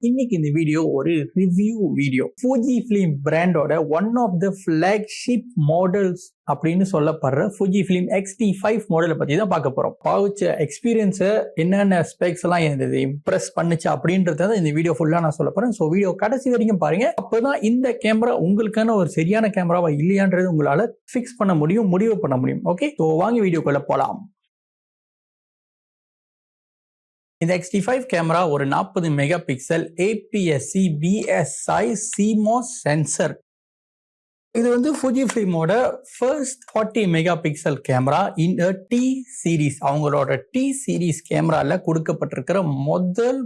இன்னைக்கு இந்த வீடியோ ஒரு ரிவ்யூ வீடியோ. Fujifilm பிராண்டோட one of the flagship models அப்படின்னு சொல்லப்படுற Fujifilm X-T5 மாடலை பத்தி தான் பார்க்க போறோம். பாவிச்ச எக்ஸ்பீரியன்ஸை என்னென்ன ஸ்பெக்ஸ் எல்லாம் இருந்தது, இம்ப்ரெஸ் பண்ணுச்சு அப்படின்றத இந்த வீடியோ ஃபுல்லா நான் சொல்ல போறேன். ஸோ வீடியோ கடைசி வரைக்கும் பாருங்க. அப்பதான் இந்த கேமரா உங்களுக்கான ஒரு சரியான கேமராவா இல்லையான்றது உங்களால ஃபிக்ஸ் பண்ண முடியும், முடிவு பண்ண முடியும். ஓகே, ஸோ வாங்க வீடியோக்குள்ள போலாம். இந்த X-T5 கேமரா ஒரு 40 mega pixel APS-C BSI CMOS sensor. இது வந்து Fujifilmோட first 40 mega pixel camera in T series. அவங்களோட T சீரீஸ் கேமரால கொடுக்கப்பட்டிருக்கிற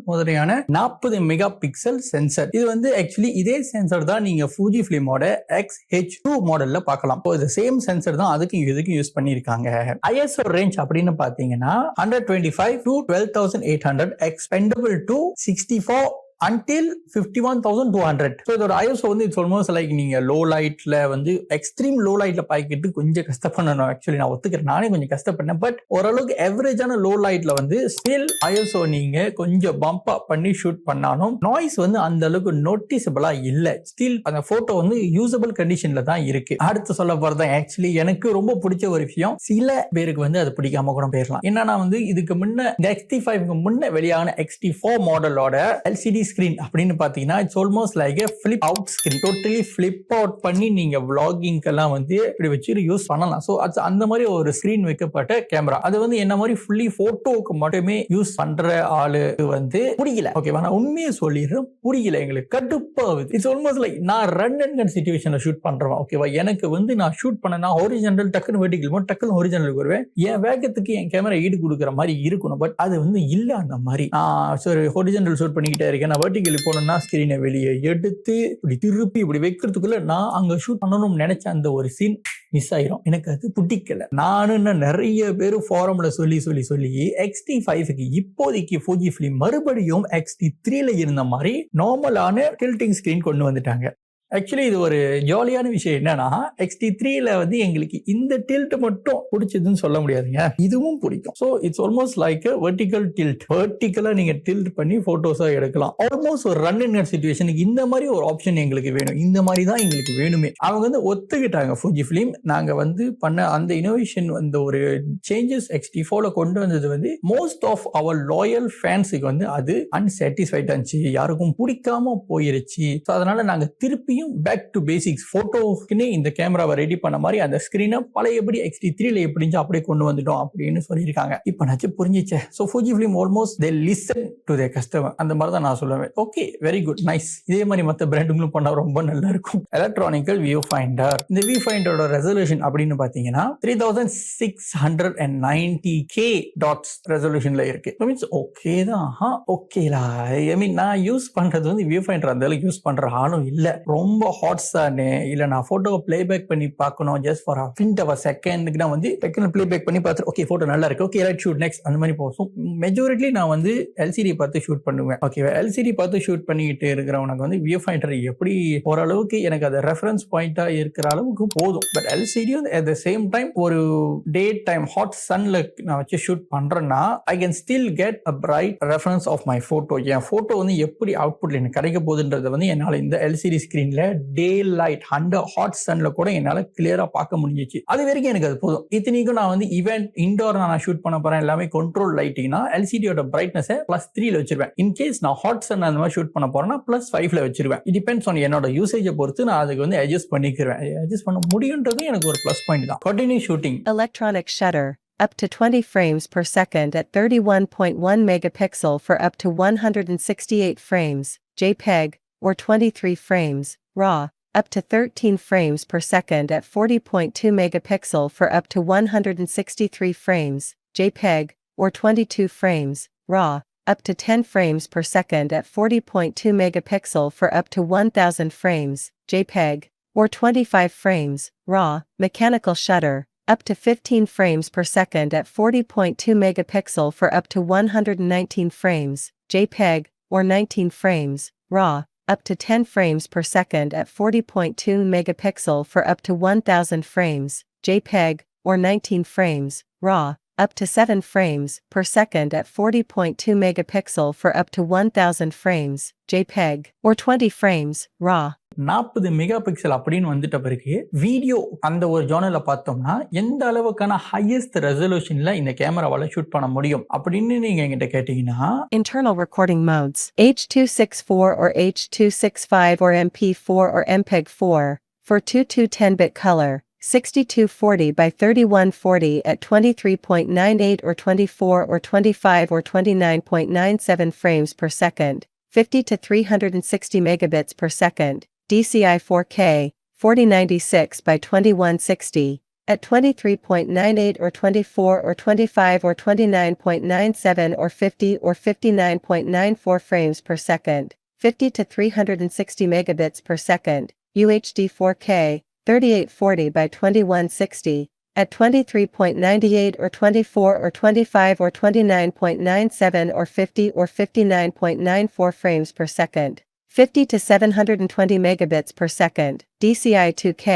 முதலையான 40 மெகா பிக்சல் சென்சர். இது வந்து ஆக்சுவலி இதே சென்சர் தான் நீங்க Fujifilmோட XH2 மாடல்ல பார்க்கலாம். இது சேம் சென்சர் தான் அதுக்கும் இதுக்கும் யூஸ் பண்ணிருக்காங்க. ISO ரேஞ்ச் அப்படின்னு பாத்தீங்கன்னா 125 to 12800 expandable to 64 until 51,200. So இதோட ISO வந்து இட்ஸ் ஆல்மோஸ்ட் லைக் நீங்க லோ லைட்ல வந்து எக்ஸ்ட்ரீம் லோ லைட்ல பாய்க்கிட்டு கொஞ்சம் கஷ்டப்படணும். ஆக்சுவலி நான் ஒத்துக்கிறேன், நானே கொஞ்சம் கஷ்டப்பட்டேன். பட் ஓரளவுக்கு எவரேஜான லோ லைட்ல வந்து ஸ்டில் ISO நீங்க கொஞ்சம் பம்ப் அப் பண்ணி ஷூட் பண்ணாலும் நாய்ஸ் வந்து அந்த அளவுக்கு நோட்டிசபிளா இல்ல. ஸ்டில் அந்த போட்டோ வந்து யூசபிள் கண்டிஷன்ல தான் இருக்கு. அடுத்து சொல்ல போறது ஆக்சுவலி எனக்கு ரொம்ப பிடிச்ச ஒரு விஷயம், சில பேருக்கு வந்து அது பிடிக்காம கூட போயிடலாம். என்னன்னா வந்து இதுக்கு முன்ன இந்த X-T5க்கு முன்ன வெளியான X-T4 மாடலோட LCD ஸ்கிரீன் அப்படின்னு பாத்தீங்கன்னா it's almost like a flip out screen. Totally flip out பண்ணி நீங்க vlogging எல்லாம் வந்து இப்படி வச்சு யூஸ் பண்ணலாம். சோ அந்த மாதிரி ஒரு ஸ்கிரீன் வைக்கப்பட்ட கேமரா. அது வந்து என்ன மாதிரி ஃபுல்லி போட்டோக்கு மட்டுமே யூஸ் பண்ற ஆளு வந்து பிடிக்கல. ஓகேவா, நான் உண்மையை சொல்லிடுறேன், பிடிக்கல, எங்களுக்கு கடுப்பாகுது. இட்ஸ் ஆல்மோஸ்ட் லைக் நான் ரன் அண்ட் கன் சிச்சுவேஷன்ல ஷூட் பண்றேன். ஓகேவா, எனக்கு வந்து நான் ஷூட் பண்ணனா ஹாரிசான்டல் டக்குன்னு வெர்டிகல் டக்குன்னு ஹாரிசான்டல் வருவேன். என் வேகத்துக்கு என் கேமரா ஈடு கொடுக்குற மாதிரி இருக்கணும். பட் அது வந்து இல்ல. அந்த மாதிரி சரி ஹாரிசான்டல் ஷூட் பண்ணிக்கிட்டே இருக்கேன். வெர்டிகல் போனோம்னா ஸ்கிரீனை வெளியே எடுத்து இப்படி திருப்பி இப்படி வைக்கிறதுக்குள்ள நான் அங்க ஷூட் பண்ணணும்னு நினைச்ச அந்த ஒரு சீன் மிஸ் ஆயிரும். எனக்கு அது பிடிக்கல. நானும் நிறைய பேர் ஃபாரம்ல சொல்லி X-T5க்கு இப்போதைக்கு Fujifilm மறுபடியும் X-T3ல இருந்த மாதிரி நார்மலான டில்டிங் ஸ்கிரீன் கொண்டு வந்துட்டாங்க. ஆக்சுவலி இது ஒரு ஜாலியான விஷயம். என்னன்னா X-T3ல வந்து எங்களுக்கு இந்த டில்ட் மட்டும் பிடிச்சதுன்னு சொல்ல முடியாதுங்க, இதுவும் பிடிக்கும். So it's almost like vertical tilt. வெர்டிகலா நீங்க டில்ட் பண்ணி போட்டோஸா எடுக்கலாம். ஆல்மோஸ்ட் ஒரு ரன் அண்ட் கன் சிச்சுவேஷனுக்கு இந்த மாதிரி ஒரு ஆப்ஷன் எங்களுக்கு வேணும். இந்த மாதிரி தான் எங்களுக்கு வேணுமே. அவங்க வந்து ஒத்துக்கிட்டாங்க Fujifilm. நாங்க வந்து பண்ண அந்த இனோவேஷன் அந்த ஒரு சேஞ்சஸ் X-T4ல கொண்டு வந்தது வந்து மோஸ்ட் ஆஃப் அவர் லாயல் ஃபேன்ஸுக்கு வந்து அது அன்சாட்டிஸ்ஃபைட் ஆச்சு, யாருக்கும் பிடிக்காம போயிருச்சு. ஸோ அதனால நாங்க திருப்பியும் பேக் டு பேசிக்ஸ் போட்டோக்குன்னு இந்த கேமராவை ரெடி பண்ண மாதிரி அந்த ஸ்கிரீனை பழையபடி X-T3ல எப்படி அப்படியே கொண்டு வந்துட்டோம் அப்படின்னு சொல்லியிருக்காங்க. இப்ப நான் புரிஞ்சிச்சே. So Fujifilm almost they listen to their customer. அந்த மாதிரி தான் நான் சொல்லுவேன். Okay, very good, nice. இதே மாதிரி மற்ற பிராண்டுகளும் பண்ணா ரொம்ப நல்லா இருக்கும். Electronical view finder. இந்த வியூ ஃபைண்டரோட ரெசல்யூஷன் அப்படின்னு பாத்தீங்கன்னா 3690K டாட்ஸ் ரெசல்யூஷன்ல இருக்கு. மீன்ஸ் ஓகே தான், ஓகேலா. ஐ மீன் நான் யூஸ் பண்றது வந்து வியூ ஃபைண்டர் அந்த அளவுக்கு யூஸ் பண்ற ஆளும் இல்ல. ரொம்ப ஹாட்ஸானு இல்ல நான் போட்டோவை பிளேபேக் பண்ணி பார்க்கணும் just for a hint of a second நான் வந்து டக்குனு பிளேபேக் பண்ணி பார்த்து ஓகே போட்டோ நல்லா இருக்கு, ஓகே ரைட் ஷூட் நெக்ஸ்ட் அந்த மாதிரி போகும். மெஜாரிட்டி நான் வந்து LCD பார்த்து ஷூட் பண்ணுவேன். ஓகே, LCD பார்த்து ஷூட் பண்ணிக்கிட்டு இருக்கிறவனுக்கு வந்து வியூ ஃபைண்டர் எப்படி ஓரளவுக்கு எனக்கு அது ரெஃபரன்ஸ் பாயிண்டா இருக்கிற அளவுக்கு போதும். But LCD at the same time ஒரு டே டைம் ஹாட் சன்ல நான் வச்சு ஷூட் பண்றேன்னா I can still get a bright reference of my photo. N photo வந்து எப்படி அவுட்புட்ல எனக்கு கிடைக்க போகுதுன்றத வந்து என்னால இந்த LCD ஸ்கிரீன்ல டே லைட் அண்டர் ஹாட் சன்ல கூட என்னால கிளியரா பார்க்க முடிஞ்சிச்சு. அது வரைக்கும் எனக்கு அது போதும். இத்தனைக்கும் நான் வந்து ஈவென்ட் இன்டோர் நான் ஷூட் பண்ண போறேன், எல்லாமே கண்ட்ரோல் லைட்டிங்னா LCDயோட பிரைட்னஸ் +3ல வச்சிருவேன். இன்கேஸ் நான் ஹாட் சன் அந்த மாதிரி ஷூட் பண்ண போறேன்னா +5ல வச்சிருவேன். இட் டிபெண்ட்ஸ் ஆன் என்னோட யூசேஜை பொறுத்து நான் அதுக்கு வந்து அட்ஜஸ்ட் பண்ணிக்கிறேன். அட்ஜஸ்ட் பண்ண முடியுன்றது எனக்கு ஒரு ப்ளஸ் பாயிண்ட் தான். Continue shooting. Electronic shutter. Up to 20 frames per second at 31.1 megapixel for up to 168 frames, JPEG, or 23 frames, RAW, up to 13 frames per second at 40.2 megapixel for up to 163 frames, JPEG, or 22 frames, RAW, up to 10 frames per second at 40.2 megapixel for up to 1000 frames, JPEG, or 25 frames, RAW, mechanical shutter, up to 15 frames per second at 40.2 megapixel for up to 119 frames, JPEG, or 19 frames, RAW, up to 10 frames per second at 40.2 megapixel for up to 1000 frames, JPEG, or 19 frames, RAW, up to 7 frames per second at 40.2 megapixel for up to 1000 frames, JPEG, or 20 frames, RAW. 40 mega pixel அப்படின்னு வந்துட்ட பிறகு video அந்த ஒரு ஜோனல்ல பார்த்தோம்னா எந்த அளவுக்கான highest ரெசல்யூஷன்ல இந்த கேமராவால shoot பண்ண முடியும் அப்படின்னு நீங்க என்கிட்ட கேட்டீங்கன்னா Internal recording modes H.264 or H.265 or MP4 or MPEG-4 for 2210-bit color 6240 by 3140 at 23.98 or 24 or 25 or 29.97 frames per second, 50 to 360 megabits per second, DCI 4K 4096 by 2160 at 23.98 or 24 or 25 or 29.97 or 50 or 59.94 frames per second, 50 to 360 megabits per second, UHD 4K 3840 by 2160 at 23.98 or 24 or 25 or 29.97 or 50 or 59.94 frames per second, 50 to 720 megabits per second, DCI 2K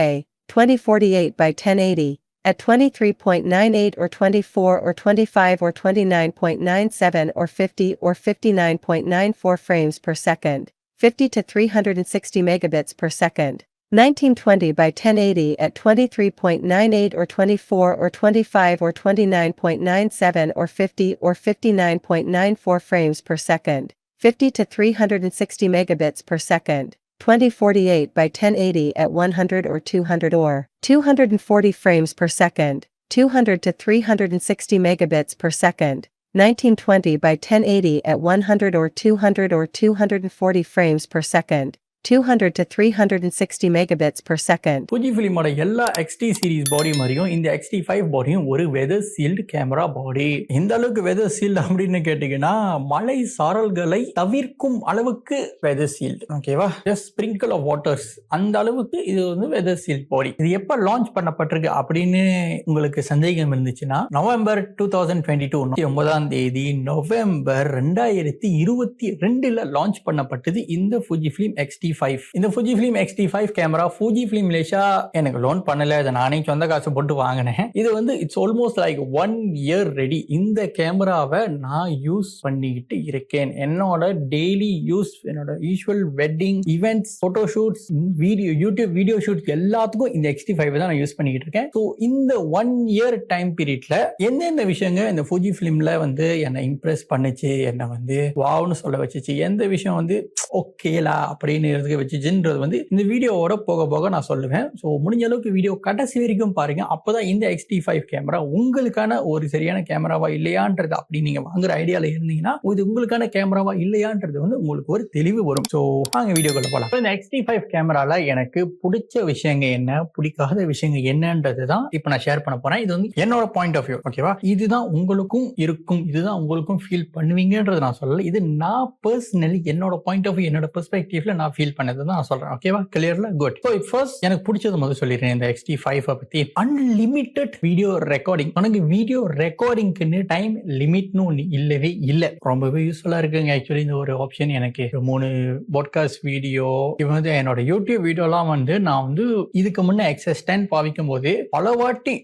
2048 by 1080 at 23.98 or 24 or 25 or 29.97 or 50 or 59.94 frames per second, 50 to 360 megabits per second. 1920 by 1080 at 23.98 or 24 or 25 or 29.97 or 50 or 59.94 frames per second, 50 to 360 megabits per second. 2048 by 1080 at 100 or 200 or 240 frames per second, 200 to 360 megabits per second. 1920 by 1080 at 100 or 200 or 240 frames per second, 200 to 360 megabits per second. Fujifilmோட எல்லா XT series பாடி மாதிரியும் இந்த XT5 பாடியும் ஒரு weather sealed camera பாடி. எந்த அளவுக்கு weather sealed அப்படின்னு கேட்டீங்கன்னா மழை சாரல்களை தவிர்க்கும் அளவுக்கு வெதர் சீல்டு. ஓகேவா? ஜஸ்ட் ஸ்பிரிங்கிள் ஆஃப் வாட்டர்ஸ் அந்த அளவுக்கு இது வந்து வெதர் சீல்டு பாடி. இது எப்ப லான்ச் பண்ணப்பட்டிருக்கு அப்படின்னு உங்களுக்கு சந்தேகம் இருந்துச்சுன்னா நவம்பர் 2022 9ஆம் தேதி நவம்பர் 2022ல லான்ச் பண்ணப்பட்டது இந்த Fujifilm XT5. இந்த Fujifilm XT5 camera Fujifilm Malaysia எனக்கு லோன் பண்ணல, இதை நானே சொந்த காசு போட்டு வாங்கினேன். இது வந்து it's almost like 1 year ready. இந்த கேமராவை நான் யூஸ் பண்ணிக்கிட்டு இருக்கேன். என்னோட டெய்லி யூஸ், என்னோட usual wedding events, photo shoots, video, YouTube video shoots எல்லாத்துக்கும் இந்த XT5 தான் நான் யூஸ் பண்ணிக்கிட்டு இருக்கேன். ஸோ இந்த 1 இயர் டைம் பீரியட்ல எந்தெந்த விஷயங்கள் இந்த Fujifilmல வந்து என்னை இம்ப்ரெஸ் பண்ணுச்சு, என்னை வந்து வாவ்னு சொல்ல வச்சுச்சு, எந்த விஷயம் வந்து ஓகேலா அப்படின்னு வச்சுச்சுன்றது வந்து இந்த வீடியோவோட போக போக நான் சொல்லுவேன். ஸோ முடிஞ்ச அளவுக்கு வீடியோ கடைசி வரைக்கும் பாருங்க. அப்போதான் இந்த XT5 கேமரா உங்களுக்கான ஒரு சரியான கேமராவா இல்லையான்றது, அப்படி நீங்க வாங்குற ஐடியால இருந்தீங்கன்னா இது உங்களுக்கான கேமராவா இல்லையான்றது வந்து உங்களுக்கு ஒரு தெளிவு வரும். ஸோ வாங்க வீடியோக்குள்ள போலாம். இந்த XT5 கேமரால எனக்கு பிடிச்ச விஷயங்கள் என்ன, பிடிக்காத விஷயங்கள் என்னன்றது தான் இப்போ நான் ஷேர் பண்ண போறேன். இது வந்து என்னோட பாயிண்ட் ஆஃப் வியூ. ஓகேவா? இதுதான் உங்களுக்கும் இருக்கும், இதுதான் உங்களுக்கும் ஃபீல் பண்ணுவீங்கன்றது நான் சொல்லல. இது நான் பர்சனலி என்னோட பாயிண்ட் ஆஃப் வியூ, என்னோட பெர்ஸ்பெக்டிவ்ல நான் ஃபீல் பண்ணது தான் நான் சொல்றேன். ஓகேவா? கிளியர்ல குட். ஸோ ஃபர்ஸ்ட் எனக்கு பிடிச்சது முதல்ல சொல்லிடுறேன். இந்த XT5 பத்தி அன்லிமிட்டெட் வீடியோ ரெக்கார்டிங். உனக்கு வீடியோ ரெக்கார்டிங்க்குன்னு டைம் லிமிட்னு ஒன்று இல்லவே இல்லை. ரொம்பவே யூஸ்ஃபுல்லா இருக்குங்க. ஆக்சுவலி இந்த ஒரு ஆப்ஷன் எனக்கு 3 பாட்காஸ்ட் வீடியோ, இப்போ வந்து என்னோட யூடியூப் வீடியோலாம் வந்து நான் வந்து இதுக்கு முன்னே XS10 பாவிக்கும் போது பல வாட்டி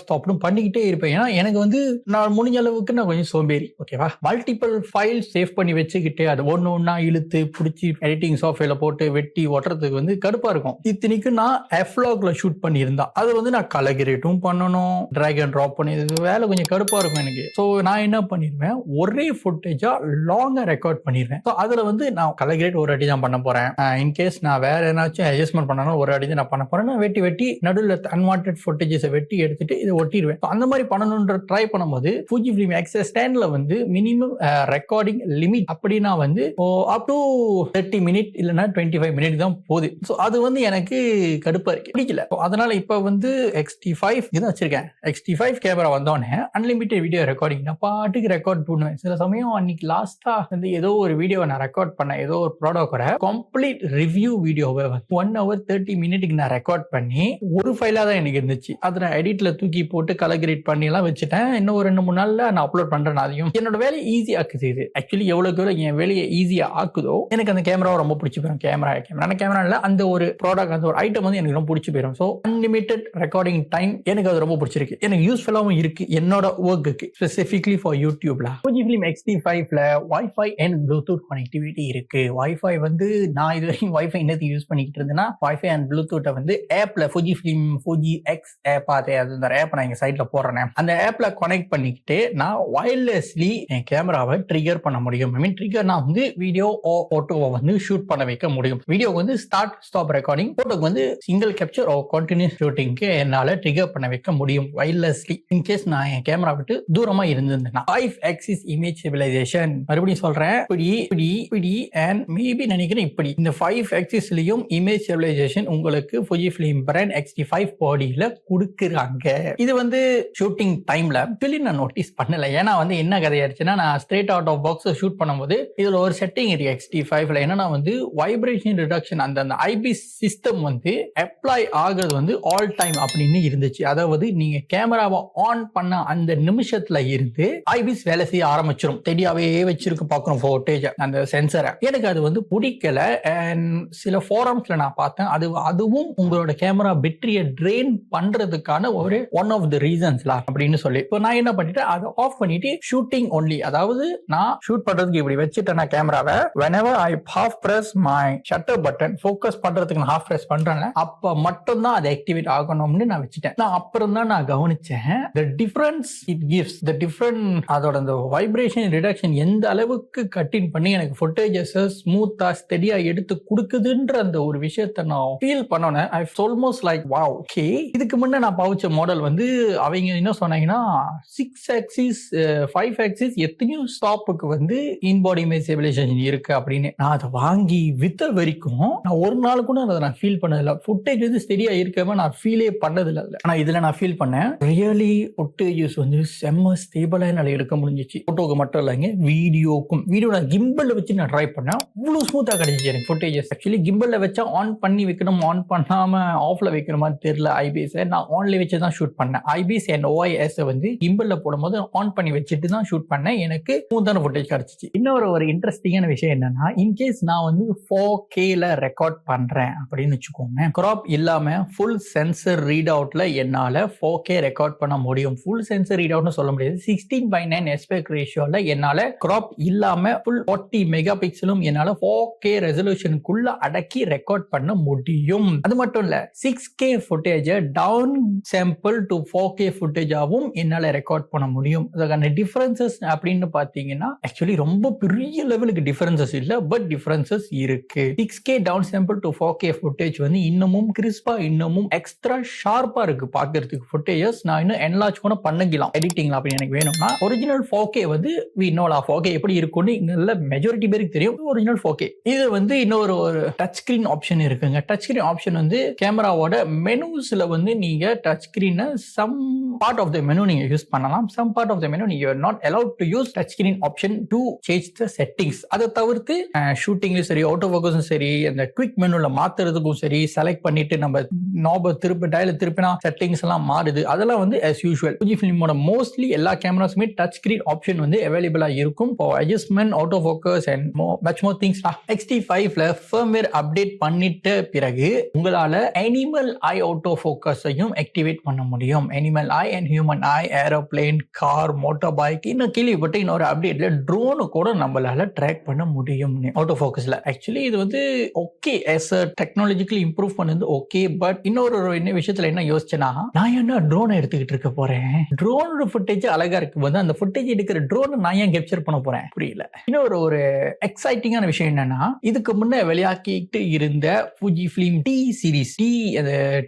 ஸ்டாப்னு பண்ணிக்கிட்டே இருப்பேன். ஏன்னா எனக்கு வந்து நான் முடிஞ்ச அளவுக்கு நான் கொஞ்சம் சோம்பேறி. ஓகேவா? மல்டிபிள் ஃபைல் சேவ் பண்ணி வச்சுக்கிட்டு அது ஒன்று ஒன்றா இழுத்து பிடிச்சி எடிட்டிங் சாஃப்ட்வேர்ல போட்டு வெட்டி ஒட்டுறதுக்கு வந்து கடுப்பா இருக்கும். இத்தனைக்கு நான் F-Logல ஷூட் பண்ணியிருந்தா அது வந்து நான் கலர் கிரேட்டும் பண்ணணும், டிராக் அண்ட் ட்ராப் பண்ணி, வேலை கொஞ்சம் கடுப்பா இருக்கும் எனக்கு. ஸோ நான் என்ன பண்ணிடுவேன், ஒரே ஃபுட்டேஜா லாங்கா ரெக்கார்ட் பண்ணிடுவேன். ஸோ அதுல வந்து நான் கலர் கிரேட் ஒரு வாட்டி தான் பண்ண போறேன். இன்கேஸ் நான் வேற ஏதாச்சும் அட்ஜஸ்ட்மெண்ட் பண்ணணும் ஒரு வாட்டி தான் நான் பண்ண போறேன். நான் வெட்டி நடுவில் அன்வான்டட் ஃபுட்டேஜஸை வெட்டி எடுத்துட்டு இதை ஒட்டிடுவேன். அந்த மாதிரி பண்ணணும்ன்ற ட்ரை பண்ணும்போது Fujifilm XS10ல வந்து மினிமம் ரெக்கார்டிங் லிமிட் அப்படின்னா வந்து அப் டு 30 மினிட் இல்லைன்னா 25 மினிட் தான் போகுது. ஸோ அது வந்து எனக்கு கடுப்பா இருக்கு, பிடிக்கல. அதனால இப்ப வந்து XT5 இதான் வச்சிருக்கேன். XT5 கேமரா வந்தோடனே அன்லிமிட்டட் வீடியோ ரெக்கார்டிங் நான் பாட்டுக்கு ரெக்கார்ட் பண்ணுவேன். சில சமயம் அன்னைக்கு லாஸ்டா வந்து ஏதோ ஒரு வீடியோ நான் ரெக்கார்ட் பண்ணேன், ஏதோ ஒரு ப்ராடக்ட் கம்ப்ளீட் ரிவ்யூ வீடியோவை 1 hour 30 மினிட்டுக்கு நான் ரெக்கார்ட் பண்ணி ஒரு ஃபைலா தான் எனக்கு இருந்துச்சு. அதை நான் எடிட்ல தூக்கி போட்டு கலர் கிரேட் பண்ணி எல்லாம் வச்சுட்டேன். இன்னும் ஒரு 2-3 நாள்ல நான் அப்லோட் பண்றேன். அதையும் என்னோட வேலையை ஈஸி ஆக்குது. இது ஆக்சுவலி எவ்வளவுக்கு என் வேலையை ஈஸியா ஆக்குதோ எனக்கு அந்த அந்த கேமரா ரொம்ப பிடிச்சி போயிடும். கேமரா இல்ல, அந்த ஒரு ப்ராடக்ட், அந்த ஒரு ஐட்டம் வந்து எனக்கு ரொம்ப பிடிச்சி போயிடும். ஸோ அன்லிமிட்டட் ரெக்கார்டிங் டைம் எனக்கு அது ரொம்ப பிடிச்சிருக்கு. எனக்கு யூஸ்ஃபுல்லாகவும் இருக்கு என்னோட ஒர்க்குக்கு, ஸ்பெசிஃபிக்லி ஃபார் யூடியூப்ல. Fujifilm X-T5ல வைஃபை அண்ட் ப்ளூடூத் கனெக்டிவிட்டி இருக்கு. வைஃபை வந்து நான் இது வரைக்கும் வைஃபை என்னது யூஸ் பண்ணிக்கிட்டு இருந்தேன்னா, வைஃபை அண்ட் ப்ளூடூத்தை வந்து ஆப்ல Fujifilm Fuji X ஆப், அது அந்த ஆப் நான் எங்க சைட்ல போடுறேன். அந்த ஆப்ல கனெக்ட் பண்ணிக்கிட்டு நான் வயர்லெஸ்லி என் கேமராவை ட்ரிகர் பண்ண முடியும். ஐ மீன் ட்ரிகர்னா வந்து வீடியோ போட்டோவை வந்து ஷூட் பண்ண வைக்க முடியும். வீடியோக்கு வந்து ஸ்டார்ட் ஸ்டாப் ரெக்கார்டிங், போட்டோக்கு வந்து சிங்கிள் கேப்சர் கண்டினியூஸ் ஷூட்டிங்க்கு என்னால ட்ரிகர் பண்ண வைக்க முடியும் வயர்லெஸ்லி. இன்கேஸ் நான் என் கேமரா விட்டு தூரமா இருந்திருந்தேன்னா 5 axis இமேஜ் ஸ்டெபிலைசேஷன், மறுபடியும் சொல்றேன், இப்படி அண்ட் மேபி நினைக்கிறேன் இப்படி, இந்த 5 axisலயும் இமேஜ் ஸ்டெபிலைசேஷன் உங்களுக்கு Fujifilm பிராண்ட் X-T5 பாடியில கொடுக்குறாங்க. இது வந்து ஷூட்டிங் டைம்ல ஆக்சுவலி நான் நோட்டீஸ் பண்ணல. ஏன்னா வந்து என்ன கதையாச்சுன்னா, நான் straight out of box shoot பண்ணும்போது இதுல ஒரு செட்டிங் இருக்கு X-T5ல. என்னன்னா வந்து வைப்ரேஷன் ரிடக்ஷன், அந்த ஐபிஎஸ் சிஸ்டம் வந்து அப்ளை ஆகுறது வந்து ஆல் டைம் அப்படின்னு இருந்துச்சு. அதாவது நீங்க கேமராவை ஆன் பண்ண அந்த நிமிஷத்துல இருந்து ஐபிஎஸ் வேலை செய்ய ஆரம்பிச்சிடும். தெளிவாவே வச்சிருக்கு பார்க்கணும் ஃபோட்டேஜ், அந்த சென்சரை. எனக்கு அது வந்து பிடிக்கல. அண்ட் சில ஃபோரம்ஸ்ல நான் பார்த்தேன், அதுவும் உங்களோட கேமரா பேட்டரியை ட்ரெயின் பண்றதுக்கான ஒரு ஒன் ஆஃப் த ரீசன்ஸ்லா அப்படின்னு சொல்லி. இப்போ நான் என்ன பண்ணிட்டேன், அதை ஆஃப் பண்ணிட்டு ஷூட்டிங் ஒன்லி, அதாவது நான் ஷூட் பண்றதுக்கு இப்படி வச்சுட்டேன் கேமராவை. whenever I half press my shutter button, focus பண்றதுக்கு நான் half press பண்றேன்ல, அப்ப மட்டும் தான் அது ஆக்டிவேட் ஆகணும்னு நான் வச்சுட்டேன். நான் அப்புறம் தான் நான் கவனிச்சேன் the difference it gives, the different, அதோட அந்த வைப்ரேஷன் ரிடக்ஷன் எந்த அளவுக்கு கட்டின் பண்ணி எனக்கு ஃபுட்டேஜஸ் ஸ்மூத்தா ஸ்டெடியா எடுத்து கொடுக்குதுன்ற அந்த ஒரு விஷயத்தை நான் ஃபீல் பண்ணோன்னே ஐ ஆல்மோஸ்ட் லைக் வாவ், ஓகே. இதுக்கு முன்ன நான் பாவிச்ச மாடல் வந்து அவங்க என்ன சொன்னாங்கன்னா 6 axis 5 axis எத்தனையோ ஸ்டாப்புக்கு வந்து இன்பாடி இமேஜ் ஸ்டெபிலைசேஷன் இருக்கு அப்படின்னு. நான் அதை வாங்கி வித்த வரைக்கும் நான் ஒரு நாள் கூட அதை நான் ஃபீல் பண்ணதில்லை. ஃபுட்டேஜ் வந்து ஸ்டெடியா இருக்காம நான் ஃபீலே பண்ணதில்லை. ஆனா இதுல நான் ஃபீல் பண்ணேன், ரியலி ஃபுட்டேஜஸ் வந்து செம்ம ஸ்டேபிளா என்னால எடுக்க முடிஞ்சிச்சு. போட்டோக்கு மட்டும் இல்லைங்க, வீடியோக்கும். வீடியோ நான் கிம்பல்ல வச்சு நான் ட்ரை பண்ணேன், அவ்வளவு ஸ்மூத்தா கிடைச்சிச்சு எனக்கு ஃபுட்டேஜஸ். ஆக்சுவலி கிம்பல்ல வச்சா ஆன் பண்ணி வைக்கணும், ஆன் பண்ணாம ஆஃப்ல வைக்கணுமா தெரியல. ஐபிஎஸ் நான் ஆன்ல வச்சு தான் ஷூட் பண்ணேன். ஐபிஎஸ் அண்ட் OIS வந்து கிம்பல்ல போடும்போது ஆன் பண்ணி வச்சுட்டு தான் ஷூட் பண்ணேன். எனக்கு ஸ்மூத்தான ஃபுட்டேஜ் கிடைச்சிச்சு. இன்னொரு இன்ட்ரெஸ்டிங்கான விஷயம் என்னன்னா, இன்கேஸ் நான் வந்து 4Kல ரெக்கார்ட் பண்றேன் அப்படின்னு வச்சுக்கோங்க, கிராப் இல்லாம ஃபுல் சென்சர் ரீட் அவுட்ல என்னால 4K ரெக்கார்ட் பண்ண முடியும். ஃபுல் சென்சர் ரீட் அவுட்னு சொல்ல முடியாது, 16:9 aspect ரேஷியோல என்னால கிராப் இல்லாம ஃபுல் 40 மெகா பிக்சலும் என்னால 4K ரெசல்யூஷனுக்குள்ள அடக்கி ரெக்கார்ட் பண்ண முடியும். அது மட்டும் இல்ல, 6K footage down sample to 4K ஃபுட்டேஜாவும் என்னால ரெக்கார்ட் பண்ண முடியும். அதுக்கான டிஃபரன்சஸ் அப்படின்னு பாத்தீங்கன்னா ஆக்சுவலி ரொம்ப பெரிய லெவலுக்கு டிஃபரன்சஸ் இல்ல, பட் டிஃபரன்சஸ் இருக்கு. 6K down sample to 4K footage வந்து இன்னமும் கிறிஸ்பா, இன்னமும் எக்ஸ்ட்ரா ஷார்ப்பா இருக்கு பாக்குறதுக்கு ஃபுட்டேஜஸ். நான் இன்னும் என்லார்ஜ் கூட பண்ணிக்கலாம் எடிட்டிங்ல அப்படி எனக்கு வேணும்னா. ஒரிஜினல் 4K வந்து we know 4K எப்படி இருக்கும்னு இங்க மெஜாரிட்டி பேருக்கு தெரியும். Original 4K. இது வந்து இன்னொரு டச் ஸ்கிரீன் ஆப்ஷன் இருக்குங்க. டச் ஸ்கிரீன் ஆப்ஷன் வந்து கேமராவோட மெனுஸ்ல வந்து நீங்க touch screen some part of the menu நீங்க யூஸ் பண்ணலாம், some part of the menu நீங்க not allowed to use touch screen option to change the settings. அதை தவிர்த்து ஷூட்டிங்லயும் சரி, ஆட்டோ ஃபோக்கஸும் சரி, அந்த குவிக் மெனுல மாத்துறதுக்கும் சரி, செலக்ட் பண்ணிட்டு நம்ம நாப டயல திருப்பினா செட்டிங்ஸ் எல்லாம் மாறுது. அதெல்லாம் வந்து as usual Fujifilmோட மோஸ்ட்லி எல்லா கேமராஸுமே டச் ஸ்கிரீன் ஆப்ஷன் வந்து அவைலபிளா இருக்கும் for adjustment, auto focus and much more things. X-T5ல firmware update பண்ணிட்ட பிறகு உங்களால அனிமல் ஐ ஆட்டோ ஃபோக்கஸையும் ஆக்டிவேட் பண்ண முடியும். Animal I and human I, aeroplane, car, motor bike, இன்னும் கேள்விப்பட்ட இன்னொரு அப்டேட்ல ட்ரோனு கூட நம்மளால ட்ராக் பண்ண முடியும் ஆட்டோ ஃபோக்கஸ்ல. ஆக்சுவலி இது வந்து okay, as a technological improve பண்ணது ஓகே. பட் இன்னொரு விஷயத்துல என்ன யோசிச்சேன்னா, நான் என்ன ட்ரோனை எடுத்துக்கிட்டு இருக்க போறேன், ட்ரோனோட ஃபுட்டேஜ் அழகா இருக்கும் போது அந்த ஃபுட்டேஜ் எடுக்கிற ட்ரோனை நான் ஏன் கேப்சர் பண்ண போறேன், புரியல. இன்னொரு எக்ஸைட்டிங்கான விஷயம் என்னன்னா, இதுக்கு முன்ன வெளியாக்கிட்டு இருந்த Fujifilm T series,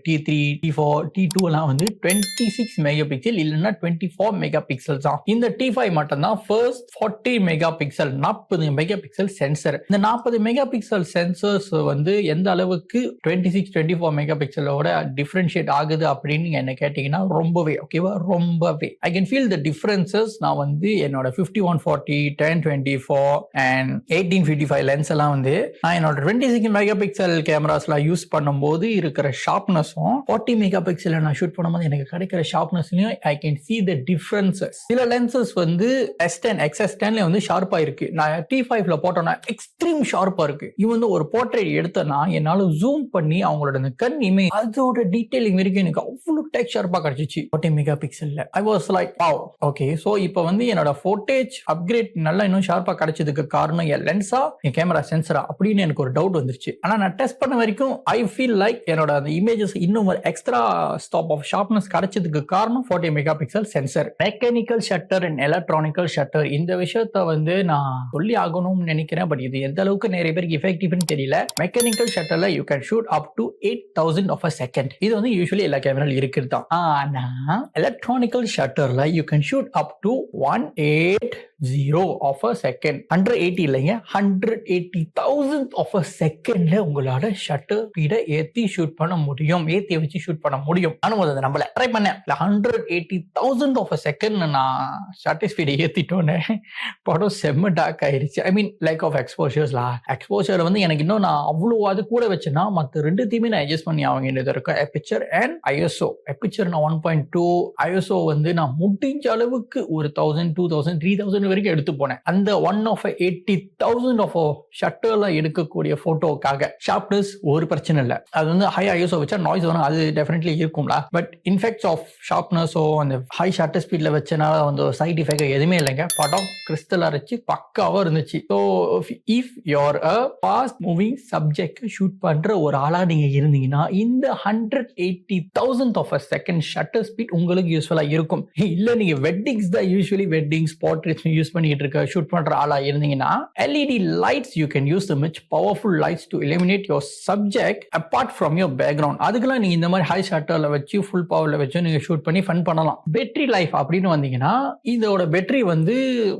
T3, T4, T2 எல்லாம் வந்து 26 மெகா பிக்சல் இல்லைன்னா 24 மெகா பிக்சல் தான். இந்த T5 மட்டும் தான் first 40 mega pixel 40 mega pixel sensor. இந்த 40 மெகா பிக்சல் சென்சர்ஸ் வந்து எந்த அளவுக்கு 26, 24 மெகா பிக்சலோட டிஃபரன்ஷியேட் ஆகுது அப்படின்னு என்ன கேட்டீங்கன்னா ரொம்பவே ஓகேவா, ரொம்பவே I can feel the differences. நான் வந்து என்னோட 5140, 1024 அண்ட் 1855 லென்ஸ் எல்லாம் வந்து நான் என்னோட 26 மெகா பிக்சல் கேமராஸ்லாம் யூஸ் பண்ணும்போது இருக்கிற ஷார்ப்னஸும் 40 மெகா பிக்சல் நான் ஷூட் பண்ணும்போது எனக்கு கிடைக்கிற ஷார்ப்னஸ்லயும் I can see the differences. சில லென்சஸ் வந்து S10, XS10ல வந்து ஷார்ப்பா இருக்கு. நான் T5ல போட்டோம்னா எக்ஸ்ட்ரீம் ஷார்ப்பா இருக்கு. இவன் ஒரு போர்ட்ரேட் எடுத்தனா என்னால ஜூம் பண்ணி அவங்களோட அந்த கண் இமேஜ் அதோட டீடைலிங் வரைக்கும் எனக்கு அவ்வளவு டெக் ஷார்ப்பா கிடைச்சிச்சு 40 மெகா பிக்சல்ல. I was like wow. Okay, so இப்போ வந்து என்னோட ஃபுட்டேஜ் அப்கிரேட் நல்லா இன்னும் ஷார்ப்பா கிடைச்சதுக்கு காரணம் என் லென்ஸா என் கேமரா சென்சரா அப்படின்னு எனக்கு ஒரு டவுட் வந்துருச்சு. ஆனா நான் டெஸ்ட் பண்ண வரைக்கும் ஐ ஃபீல் லைக் என்னோட அந்த இமேஜஸ் இன்னும் ஒரு எக்ஸ்ட்ரா ஸ்டாப் ஆஃப் ஷார்ப்னஸ் கிடைச்சதுக்கு காரணம் 40 mega pixel sensor. Mechanical shutter and electronical shutter இந்த விஷயத்த வந்து நான் சொல்லி ஆகணும்னு நினைக்கிறேன். பட் இது எந்த அளவுக்கு நிறைய பேருக்கு எஃபெக்டிவ்னு தெரியல. மெக்கானிக்கல் ஷட்டர்ல you can shoot up to 8000 of a second. இது வந்து யூசுவலி எல்லா கேமரால இருக்குது தான். ஆனா எலக்ட்ரானிக்கல் ஷட்டர்ல you can shoot up to 180 of a second. 180 இல்லைங்க, 180,000 ஆஃப் அ செகண்ட்ல உங்களால ஷட்டர் ஸ்பீட ஏத்தி ஷூட் பண்ண முடியும். ஏத்தி வச்சு ஷூட் பண்ண முடியும். நானும் அதை நம்பல, ட்ரை பண்ணேன். 180,000 ஆஃப் அ செகண்ட் நான் ஷட்டர் ஸ்பீட ஏத்திட்டோன்னே படம் செம்ம டார்க் ஆயிருச்சு. ஐ மீன் லைக் ஆஃப் எக்ஸ்போஷர்ஸ்லா. எக்ஸ்போஷர் வந்து எனக்கு இன்னும் நான் அவ்வளவு அது கூட வச்சுன்னா மற்ற ரெண்டுத்தையுமே நான் அட்ஜஸ்ட் பண்ணி ஆக வேண்டியது இருக்கும். எபிச்சர் அண்ட் ஐஎஸ்ஓ. எபிச்சர் நான் 1.2, ஐஎஸ்ஓ வந்து நான் முடிஞ்ச அளவுக்கு ஒரு 1000, 2000, 3000 வரைக்கும் எடுத்து போனேன். அந்த 1/80,000 ஆஃப் ஷட்டர்ல எடுக்கக்கூடிய போட்டோக்காக ஷார்ப்னஸ் ஒரு பிரச்சனை இல்லை. அது வந்து ஹை ஐஎஸ்ஓ வச்சா நாய்ஸ் வரும், அது டெஃபினெட்லி இருக்கும்ல. பட் இன்ஃபெக்ட்ஸ் ஆஃப் ஷார்ப்னஸோ அந்த ஹை ஷட்டர் ஸ்பீட்ல வச்சனால வந்து சைட் எஃபெக்ட் எதுவுமே இல்லைங்க. படம் கிறிஸ்டலா இருந்துச்சு, பக்காவா இருந்துச்சு. So if you're a fast moving subject shoot பண்ற ஒரு ஆளா நீங்க இருந்தீங்கன்னா இந்த 180,000 of a second shutter speed உங்களுக்கு யூஸ்ஃபுல்லா இருக்கும். இல்ல நீங்க வெட்டிங்ஸ் தான் யூசுவலி வெட்டிங்ஸ் போர்ட்ரேட்ஸ் யூஸ் பண்ணிட்டு இருக்க ஷூட் பண்ற ஆளா இருந்தீங்கன்னா LED lights you can use the much powerful lights to eliminate your subject apart from your background. அதுக்கெல்லாம் நீங்க இந்த மாதிரி ஹை ஷட்டர்ல வச்சு ஃபுல் பவர்ல வச்சு நீங்க ஷூட் பண்ணி ஃபன் பண்ணலாம். பேட்டரி லைஃப் அப்படின்னு வந்தீங்கன்னா இதோட பேட்டரி வந்து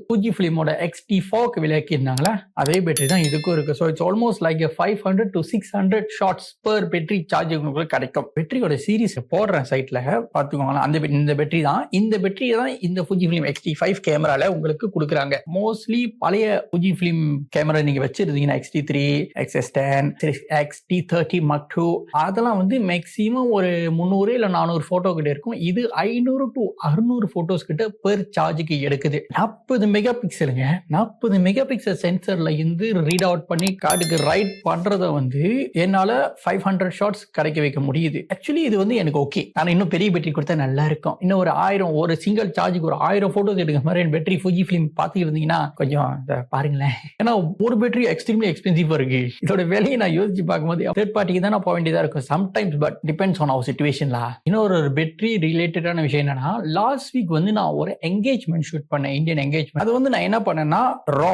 Fujifilmோட X-T4க்கு விலைக்கிருந்தாங்களா அதே பேட்டரி தான் இதுக்கும் இருக்கு. So it's almost like 500 to 600 shots per battery charge உங்களுக்கு கிடைக்கும். பேட்டரியோட சீரிஸ் போடுறேன் சைட்ல பார்த்துக்கோங்களேன். இந்த பேட்டரி தான் இந்த Fujifilm X-T5 கேமரால உங்களுக்கு கொடுக்குறாங்க. மோஸ்ட்லி பழைய Fujifilm கேமரா நீங்க வச்சிருந்தீங்கன்னா X-T3, XS10, X-T30 Mark II அதெல்லாம் வந்து மேக்ஸிமம் ஒரு 300 இல்ல 400 போட்டோ கிட்ட இருக்கும். இது 500 to 600 போட்டோஸ் கிட்ட பெர் சார்ஜுக்கு எடுக்குது. 40 மெகா பிக்சலுங்க. 40 மெகா பிக்சல் சென்சர்ல இருந்து ரீட் அவுட் பண்ணி கார்டுக்கு ரைட் பண்றத வந்து என்னால 500 ஷார்ட்ஸ் கிடைக்க வைக்க முடியுது. ஆக்சுவலி இது வந்து எனக்கு ஓகே. ஆனா இன்னும் பெரிய பேட்டரி கொடுத்தா நல்லா இருக்கும். இன்னும் ஒரு 1000 ஒரு சிங்கிள் சார்ஜுக்கு ஒரு 1000 போட்டோஸ் எடுக்க மாதிரி பேட்டரி Fujifilm பார்த்துட்டு இருந்தீங்கன்னா கொஞ்சம் பாருங்களேன். ஏன்னா ஒரு பேட்டரி எக்ஸ்ட்ரீம்லி எக்ஸ்பென்சிவா இருக்கு. இதோட விலையை நான் யோசிச்சு பார்க்கும்போது தேர்ட் பார்ட்டிக்கு தான் நான் போக வேண்டியதா இருக்கும் சம்டைம்ஸ். பட் டிபெண்ட்ஸ் ஆன் அவர் சிச்சுவேஷன்லா. இன்னொரு பேட்டரி ரிலேட்டடான விஷயம் என்னன்னா லாஸ்ட் வீக் வந்து நான் ஒரு என்கேஜ்மெண்ட் ஷூட் பண்ணேன், இந்தியன் என்கேஜ்மெண்ட். அது வந்து நான் என்ன பண்ணேன்னா ரா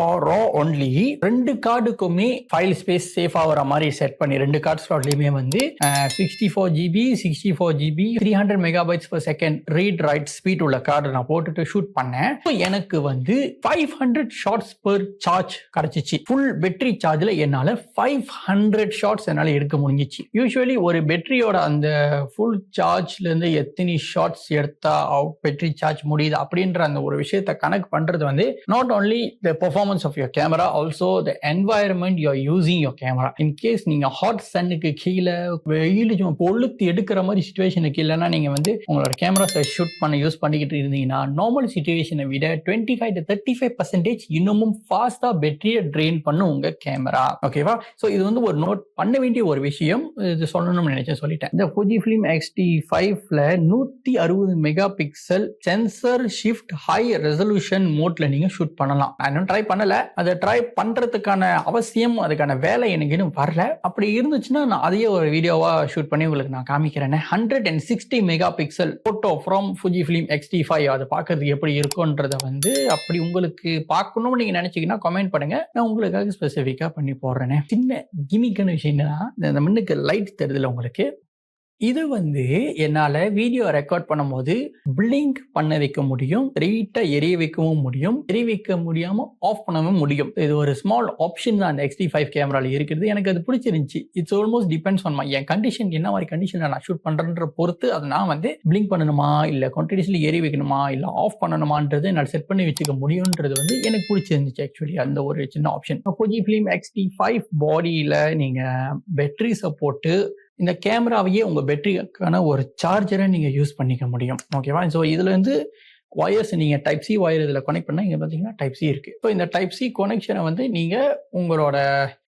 ஒன்லி 2 கார்டுக்குமே ஃபைல் ஸ்பேஸ் சேஃப் ஆகிற மாதிரி செட் பண்ணி 2 கார்டு ஸ்லாட்லயுமே வந்து 64GB 300 megabytes per second read write speed உள்ள கார்டு நான் போட்டுட்டு ஷூட் பண்ணேன். எனக்கு வந்து 500 ஷார்ட்ஸ் பெர் சார்ஜ் கிடைச்சிச்சு. ஃபுல் பேட்டரி சார்ஜ்ல என்னால 500 ஷார்ட்ஸ் என்னால எடுக்க முடிஞ்சிச்சு. யூசுவலி ஒரு பேட்டரியோட அந்த ஃபுல் சார்ஜ்ல இருந்து எத்தனை ஷார்ட்ஸ் எடுத்தா பேட்டரி சார்ஜ் முடியுது அப்படின்ற அந்த ஒரு விஷயத்தை கனெக்ட் பண்றது வந்து not only the performance of your camera, also the environment you are using your camera. In case நீங்க ஹாட் சன்னுக்கு கீழே வெயில் பொழுத்து எடுக்கிற மாதிரி சிச்சுவேஷனுக்கு இல்லைன்னா நீங்க வந்து உங்களோட கேமராஸை ஷூட் பண்ண யூஸ் பண்ணிக்கிட்டு இருந்தீங்கன்னா நார்மல் சிச்சுவேஷனை விட 25 to 35% இன்னமும் ஃபாஸ்டா பேட்டரியை ட்ரெயின் பண்ணும் உங்க கேமரா. ஓகேவா? ஸோ இது வந்து ஒரு நோட் பண்ண வேண்டிய ஒரு விஷயம். இது சொல்லணும்னு நினைச்சேன், சொல்லிட்டேன். இந்த Fujifilm X-T5ல 160 mega pixel sensor shift high resolution மோட்ல நீங்க ஷூட் பண்ணலாம். நான் இன்னும் ட்ரை பண்ணல. அதை ட்ரை பண்றதுக்கான அவசியம் அதுக்கான வேலை எனக்கு இன்னும் வரல. அப்படி இருந்துச்சுன்னா நான் அதையே ஒரு வீடியோவா ஷூட் பண்ணி உங்களுக்கு நான் காமிக்கிறேன். 160 mega pixel photo from Fujifilm X-T5 அதை பார்க்கறதுக்கு எப்படி இருக்கும்ன்றத வந்து அப்படி உங்களுக்கு பார்க்கணும்னு நீங்க நினைச்சீங்கன்னா கமெண்ட் பண்ணுங்க, நான் உங்களுக்காக ஸ்பெசிஃபிக்கா பண்ணி போடுறேன். சின்ன கிமிக்கான விஷயம் என்னன்னா இந்த முன்னுக்கு லைட் தெரியுதுல உங்களுக்கு, இது வந்து என்னால வீடியோ ரெக்கார்ட் பண்ணும்போது பிளிங்க் பண்ண வைக்க முடியும், ஸ்ட்ரெயிட்டா எரிய வைக்கவும் முடியும், எரிய வைக்க முடியாம ஆஃப் பண்ணவும் முடியும். இது ஒரு ஸ்மால் ஆப்ஷன் தான் அந்த X-T5 கேமரால இருக்குது. எனக்கு அது பிடிச்சிருந்துச்சு. It's almost depends on N condition, என்ன மாதிரி கண்டிஷன் நான் ஷூட் பண்றேன்ற பொறுத்து அதை நான் வந்து பிளிங்க் பண்ணணுமா இல்ல கண்டினியூஸ்லி எரிய வைக்கணுமா இல்ல ஆஃப் பண்ணணுமான்றது நான் செட் பண்ணி வச்சுக்க முடியும்ன்றது வந்து எனக்கு பிடிச்சிருந்துச்சு. ஆக்சுவலி அந்த ஒரு சின்ன ஆப்ஷன். Fujifilm X-T5 பாடியில நீங்க பேட்டரிஸை போட்டு இந்த கேமராவையே உங்க பேட்டரிக்கான ஒரு சார்ஜரை நீங்க யூஸ் பண்ணிக்க முடியும். ஓகேவா? ஸோ இதுல இருந்து வயர்ஸ் நீங்கள் டைப் சி வயர் இதில் கனெக்ட் பண்ணால் இங்கே பார்த்தீங்கன்னா டைப் சி இருக்குது. ஸோ இந்த டைப் சி கனெக்ஷனை வந்து நீங்கள் உங்களோட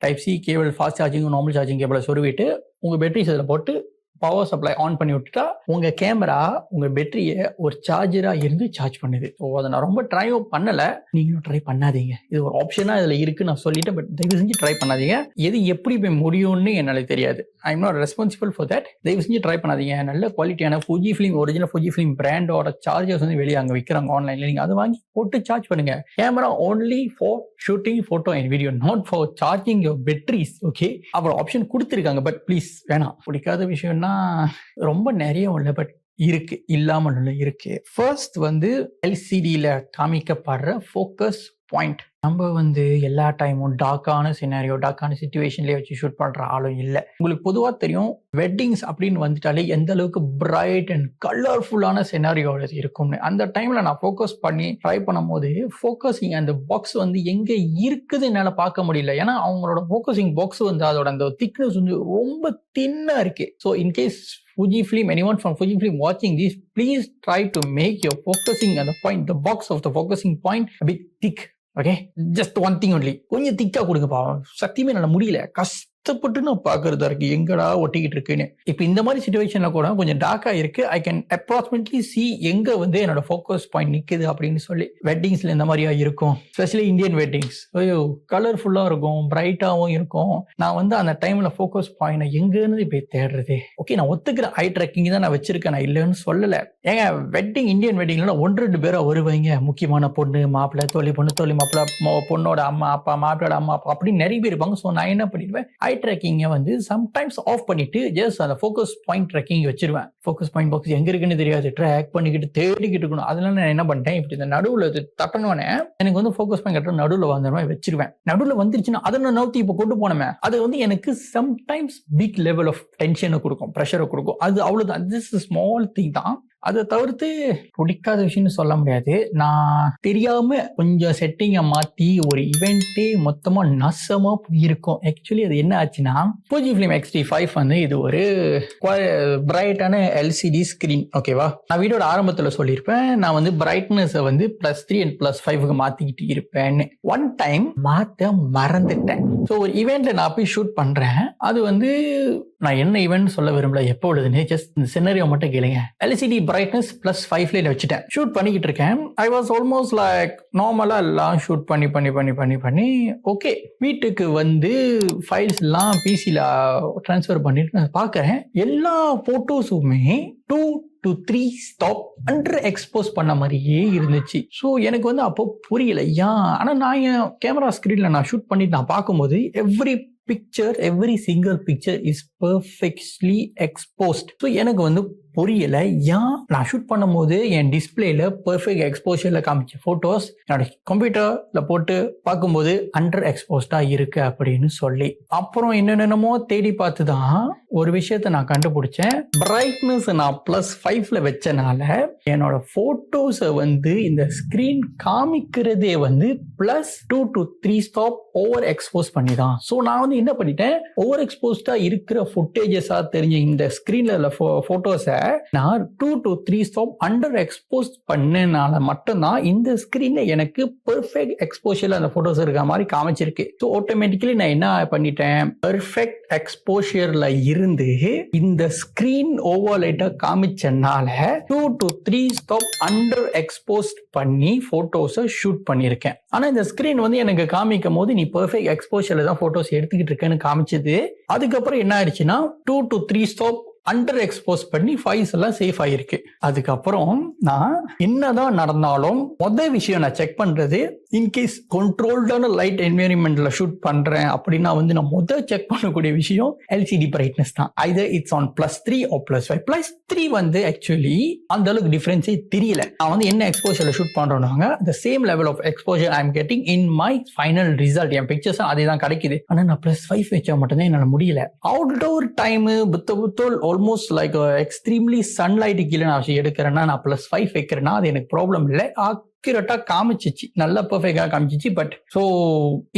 type C cable fast charging normal charging கேபிளை சொருவிட்டு உங்கள் பேட்டரிஸ் இதில் போட்டு பவர் சப்ளை ஆன் பண்ணி விட்டுட்டா உங்கள் கேமரா உங்கள் பேட்டரியை ஒரு சார்ஜராக இருந்து சார்ஜ் பண்ணுது. ஸோ அதை நான் ரொம்ப ட்ரையும் பண்ணலை, நீங்களும் ட்ரை பண்ணாதீங்க. இது ஒரு ஆப்ஷனாக இதில் இருக்குன்னு நான் சொல்லிட்டேன், பட் தயவு செஞ்சு ட்ரை பண்ணாதீங்க. எது எப்படி போய் முடியும்னு என்னால் தெரியாது. I am not responsible for that. தயவு செஞ்சு ட்ரை பண்ணாதீங்க. நல்ல குவாலிட்டியான Fujifilm original Fujifilm பிராண்டோட சார்ஜர்ஸ் வந்து வெளியே அங்கே விற்கிறாங்க ஆன்லைனில். நீங்கள் அதை வாங்கி போட்டு சார்ஜ் பண்ணுங்க. Camera only for shooting photo and video, not for charging your batteries. Okay, அப்புறம் ஆப்ஷன் கொடுத்துருக்காங்க, பட் ப்ளீஸ் வேணாம். பிடிக்காத விஷயம்னா ரொம்ப நிறைய இல்லை, பட் இருக்கு, இல்லாமல் இருக்கு. ஃபர்ஸ்ட் வந்து எல்சிடியில காமிக்கப்படுற ஃபோக்கஸ் பாயிண்ட். நம்ம வந்து எல்லா டைமும் டார்க்கான சினாரியோ டார்க்கான சிச்சுவேஷன்லேயே வச்சு ஷூட் பண்ற ஆளும் இல்லை. உங்களுக்கு பொதுவாக தெரியும் வெட்டிங்ஸ் அப்படின்னு வந்துட்டாலே எந்த அளவுக்கு பிரைட் அண்ட் கலர்ஃபுல்லான சினாரியோ இருக்கும்னு. அந்த டைம்ல நான் ஃபோக்கஸ் பண்ணி ட்ரை பண்ணும் போது ஃபோக்கஸிங் அந்த பாக்ஸ் வந்து எங்க இருக்குது என்னால் பார்க்க முடியல. ஏன்னா அவங்களோட ஃபோக்கஸிங் பாக்ஸ் வந்து அதோட அந்த திக்னஸ் வந்து ரொம்ப தின்னா இருக்கு. So in case Fujifilm, anyone from Fujifilm watching this, please try to make your focusing and the box of the focusing point a bit thick. Okay, just one thing only, கொஞ்சம் திக்கா கொடுங்கப்பா. சத்தியமே என்னால் முடியல, கஷ்டப்பட்டு நான் பார்க்கறதா இருக்கு எங்கடா ஒட்டிக்கிட்டு இருக்குன்னு. இப்போ இந்த மாதிரி சிச்சுவேஷன்ல கூட கொஞ்சம் டார்க்கா இருக்கு. ஐ கேன் அப்ராக்சிமேட்லி சி எங்க வந்து என்னோட ஃபோக்கஸ் பாயிண்ட் நிக்குது அப்படின்னு சொல்லி. வெட்டிங்ஸ்ல இந்த மாதிரியா இருக்கும், ஸ்பெஷலி இந்தியன் வெட்டிங்ஸ். ஐயோ, கலர்ஃபுல்லா இருக்கும், பிரைட்டாவும் இருக்கும். நான் வந்து அந்த டைம்ல ஃபோக்கஸ் பாயிண்ட் எங்கன்னு போய் தேடுறது. ஓகே, நான் ஒத்துக்கிற ஐ ட்ராக்கிங் தான் நான் வச்சிருக்கேன், நான் இல்லைன்னு சொல்லல. ஏங்க வெட்டிங், இந்தியன் வெட்டிங்ல 1-2 பேரா வருவாங்க. முக்கியமான பொண்ணு மாப்பிள்ளை, தோழி பொண்ணு, தோழி மாப்பிள்ளை, பொண்ணோட அம்மா அப்பா, மாப்பிளோட அம்மா அப்பா, அப்படின்னு நிறைய பேர் இருப்பாங்க. ஸோ நான் என்ன பண்ணிடுவேன், ஐ ட்ராக்கிங்கை வந்து சம்டைம்ஸ் ஆஃப் பண்ணிட்டு ஜஸ்ட் அந்த ஃபோக்கஸ் பாயிண்ட் ட்ராக்கிங் வச்சிருவேன். ஃபோக்கஸ் பாயிண்ட் பாக்ஸ் எங்க இருக்குன்னு தெரியாது, ட்ராக் பண்ணிக்கிட்டு தேடிக்கிட்டு இருக்கணும். அதனால நான் என்ன பண்ணிட்டேன், இப்படி இந்த நடுவில் தட்டணும்னே எனக்கு வந்து ஃபோக்கஸ் பாயிண்ட் கரெக்டாக நடுவில் வந்த மாதிரி வச்சிருவேன். நடுவில் வந்துருச்சுன்னா அதை நான் நோக்கி இப்போ கொண்டு போனேன். அது வந்து எனக்கு சம்டைம்ஸ் பிக் லெவல் ஆஃப் டென்ஷனை கொடுக்கும், ப்ரெஷரை கொடுக்கும். அது அவ்வளோதான், ஜஸ்ட் ஸ்மால் திங் தான். அதை தவிர்த்து பிடிக்காத விஷயம்னு சொல்ல முடியாது. நான் தெரியாம கொஞ்சம் செட்டிங்கை மாற்றி ஒரு இவெண்ட்டே மொத்தமா நசமா போயிருக்கும். ஆக்சுவலி அது என்ன ஆச்சுன்னா, Fujifilm X-T5 வந்து இது ஒரு பிரைட்டான எல்சிடி ஸ்கிரீன். ஓகேவா, நான் வீடியோட ஆரம்பத்தில் சொல்லியிருப்பேன், நான் வந்து பிரைட்னஸை வந்து +3 and +5க்கு மாத்திக்கிட்டு இருப்பேன்னு. ஒன் டைம் மாத்த மறந்துட்டேன். ஸோ ஒரு இவெண்ட்ல நான் போய் ஷூட் பண்றேன். அது வந்து நான் என்ன ஈவென்ட் சொல்ல விரும்பல, எப்போ உள்ளதுன்னு ஜஸ்ட் இந்த சினரியோ மட்டும் கேளுங்க. எல்சிடி பிரைட்னஸ் +5ல வச்சுட்டேன், ஷூட் பண்ணிக்கிட்டு இருக்கேன். ஐ வாஸ் ஆல்மோஸ்ட் லைக் நார்மலா எல்லாம் ஷூட் பண்ணி ஓகே, வீட்டுக்கு வந்து ஃபைல்ஸ் எல்லாம் பிசில ட்ரான்ஸ்ஃபர் பண்ணிட்டு நான் பார்க்கறேன், எல்லா போட்டோஸுமே 2 to 3 ஸ்டாப் அண்டர் எக்ஸ்போஸ் பண்ண மாதிரியே இருந்துச்சு. ஸோ எனக்கு வந்து அப்போ புரியல ஏன். ஆனால் நான் என் கேமரா ஸ்க்ரீன்ல நான் ஷூட் பண்ணிட்டு நான் பார்க்கும்போது every single picture is perfectly exposed. So எனக்கு வந்து புரியல ஏன். நான் ஷூட் பண்ணும் போது என் டிஸ்பிளேல பெர்ஃபெக்ட் எக்ஸ்போஷர்ல காமிச்ச போட்டோஸ் என்னோட கம்ப்யூட்டர்ல போட்டு பார்க்கும்போது அண்டர் எக்ஸ்போஸ்டா இருக்கு அப்படின்னு சொல்லி, அப்புறம் என்னென்னமோ தேடி பார்த்து தான் ஒரு விஷயத்த நான் கண்டுபிடிச்சேன். பிரைட்னஸ் நான் +5ல வச்சனால என்னோட போட்டோஸை வந்து இந்த ஸ்கிரீன் காமிக்கிறதே வந்து +2 to 3 ஸ்டாப் ஓவர் எக்ஸ்போஸ் பண்ணி தான். ஸோ நான் வந்து என்ன பண்ணிட்டேன், ஓவர் எக்ஸ்போஸ்டா இருக்கிற ஃபுட்டேஜஸா தெரிஞ்ச இந்த ஸ்கிரீன்ல போட்டோஸை நான் 2 to 3 ஸ்டாப் அண்டர் எக்ஸ்போஸ் பண்ணனால மட்டும்தான் இந்த ஸ்கிரீன்ல எனக்கு பெர்ஃபெக்ட் எக்ஸ்போஷர்ல அந்த போட்டோஸ் இருக்க மாதிரி காமிச்சிருக்கு. ஸோ ஆட்டோமேட்டிக்கலி நான் என்ன பண்ணிட்டேன், பெர்ஃபெக்ட் எக்ஸ்போஷர்ல இருந்து இந்த ஸ்கிரீன் ஓவர்லைட்டா காமிச்சனால 2 to 3 ஸ்டாப் அண்டர் எக்ஸ்போஸ் பண்ணி போட்டோஸை ஷூட் பண்ணியிருக்கேன். ஆனா இந்த ஸ்கிரீன் வந்து எனக்கு காமிக்கும் போது நீ பெர்ஃபெக்ட் எக்ஸ்போஷர்ல தான் போட்டோஸ் எடுத்துக்கிட்டு இருக்கேன்னு காமிச்சது. அதுக்கப்புறம் என்ன ஆயிடுச்சுன்னா 2 to 3 ஸ்டாப் அண்டர் எக்ஸ்போஸ் பண்ணி ஃபைல்ஸ் எல்லாம் சேஃப் ஆயிருக்கு. அதுக்கப்புறம் நான் என்னதான் நடந்தாலும் முதல் விஷயம் நான் செக் பண்றது, இன்கேஸ் கண்ட்ரோல்டான லைட் என்வைரன்மெண்ட்ல ஷூட் பண்றேன் அப்படின்னா வந்து நான் முதல் செக் பண்ணக்கூடிய விஷயம் எல்சிடி பிரைட்னஸ் தான். Hyder it's on +3 or +5. +3 வந்து ஆக்சுவலி அந்த அளவுக்கு டிஃபரன்ஸே தெரியல. நான் வந்து என்ன எக்ஸ்போஷர்ல shoot பண்றோம்னாங்க the same level of exposure I am getting in my final result. N pictures அதே தான் கிடைக்குது. ஆனா நான் +5 வச்சா மட்டும்தான் என்னால முடியல. அவுட்டோர் டைம் புத்தல் ஆல்மோஸ்ட் லைக் எக்ஸ்ட்ரீம்லி சன்லைட் கீழே நான் எடுக்கிறேன்னா நான் +5 வைக்கிறேன்னா அது எனக்கு ப்ராப்ளம் இல்லை. அக்யூரேட்டா காமிச்சிச்சு, நல்லா பெர்ஃபெக்டா காமிச்சிச்சு. பட் ஸோ